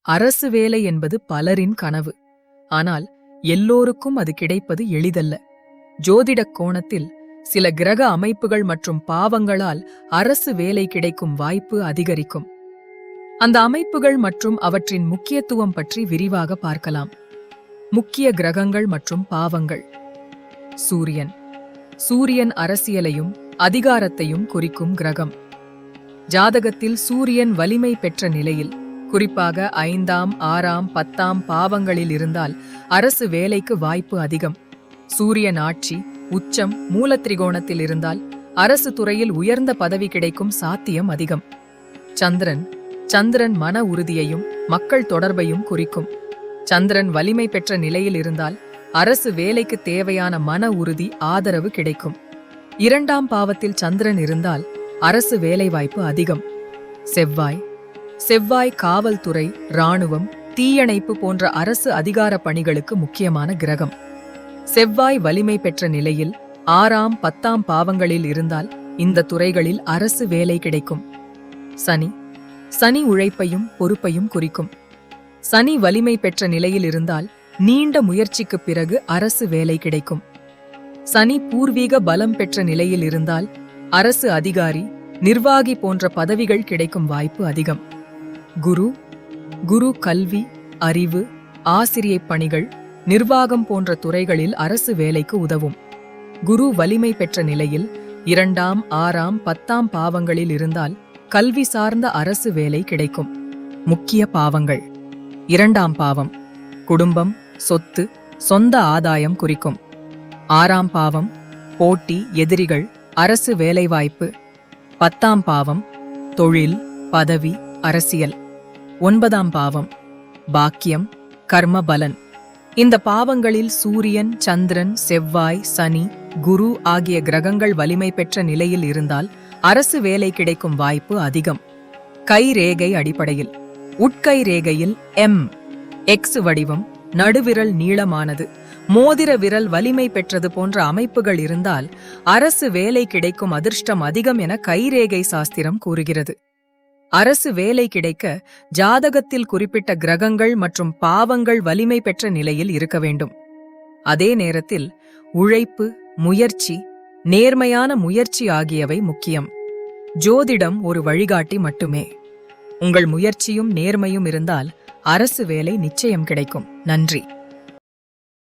அரசு வேலை என்பது பலரின் கனவு. ஆனால் எல்லோருக்கும் அது கிடைப்பது எளிதல்ல. ஜோதிடக் கோணத்தில் சில கிரக அமைப்புகள் மற்றும் பாவங்களால் அரசு வேலை கிடைக்கும் வாய்ப்பு அதிகரிக்கும். அந்த அமைப்புகள் மற்றும் அவற்றின் முக்கியத்துவம் பற்றி விரிவாக பார்க்கலாம். முக்கிய கிரகங்கள் மற்றும் பாவங்கள். சூரியன். சூரியன் அரசியலையும் அதிகாரத்தையும் குறிக்கும் கிரகம். ஜாதகத்தில் சூரியன் வலிமை பெற்ற நிலையில், குறிப்பாக 5ஆம் 6ஆம் 10ஆம் பாவங்களில் இருந்தால் அரசு வேலைக்கு வாய்ப்பு அதிகம். சூரியன் ஆட்சி உச்சம் மூலத்திரிகோணத்தில் இருந்தால் அரசு துறையில் உயர்ந்த பதவி கிடைக்கும் சாத்தியம் அதிகம். சந்திரன். சந்திரன் மன உறுதியையும் மக்கள் தொடர்பையும் குறிக்கும். சந்திரன் வலிமை பெற்ற நிலையில் இருந்தால் அரசு வேலைக்கு தேவையான மன உறுதி ஆதரவு கிடைக்கும். 2ஆம் பாவத்தில் சந்திரன் இருந்தால் அரசு வேலைவாய்ப்பு அதிகம். செவ்வாய். செவ்வாய் காவல்துறை, இராணுவம், தீயணைப்பு போன்ற அரசு அதிகார பணிகளுக்கு முக்கியமான கிரகம். செவ்வாய் வலிமை பெற்ற நிலையில் 6ஆம் 10ஆம் பாவங்களில் இருந்தால் இந்த துறைகளில் அரசு வேலை கிடைக்கும். சனி. சனி உழைப்பையும் பொறுப்பையும் குறிக்கும். சனி வலிமை பெற்ற நிலையில் இருந்தால் நீண்ட முயற்சிக்குப் பிறகு அரசு வேலை கிடைக்கும். சனி பூர்வீக பலம் பெற்ற நிலையில் இருந்தால் அரசு அதிகாரி, நிர்வாகி போன்ற பதவிகள் கிடைக்கும் வாய்ப்பு அதிகம். குரு. குரு கல்வி, அறிவு, ஆசிரியப் பணிகள், நிர்வாகம் போன்ற துறைகளில் அரசு வேலைக்கு உதவும். குரு வலிமை பெற்ற நிலையில் 2ஆம் 6ஆம் 10ஆம் பாவங்களில் இருந்தால் கல்வி சார்ந்த அரசு வேலை கிடைக்கும். முக்கிய பாவங்கள். 2ஆம் பாவம் குடும்பம், சொத்து, சொந்த ஆதாயம் குறிக்கும். 6ஆம் பாவம் போட்டி, எதிரிகள், அரசு வேலைவாய்ப்பு. 10ஆம் பாவம் தொழில், பதவி, அரசியல். 9ஆம் பாவம் பாக்கியம், கர்ம பலன். இந்த பாவங்களில் சூரியன், சந்திரன், செவ்வாய், சனி, குரு ஆகிய கிரகங்கள் வலிமை பெற்ற நிலையில் இருந்தால் அரசு வேலை கிடைக்கும் வாய்ப்பு அதிகம். கை ரேகை அடிப்படையில். உட்கை ரேகையில் எக்ஸ் வடிவம், நடுவிரல் நீளமானது, மோதிர விரல் வலிமை பெற்றது போன்ற அமைப்புகள் இருந்தால் அரசு வேலை கிடைக்கும் அதிர்ஷ்டம் அதிகம் என கைரேகை சாஸ்திரம் கூறுகிறது. அரசு வேலை கிடைக்க ஜாதகத்தில் குறிப்பிட்ட கிரகங்கள் மற்றும் பாவங்கள் வலிமை பெற்ற நிலையில் இருக்க வேண்டும். அதே நேரத்தில் உழைப்பு, முயற்சி, நேர்மையான முயற்சி ஆகியவை முக்கியம். ஜோதிடம் ஒரு வழிகாட்டி மட்டுமே. உங்கள் முயற்சியும் நேர்மையும் இருந்தால் அரசு வேலை நிச்சயம் கிடைக்கும். நன்றி.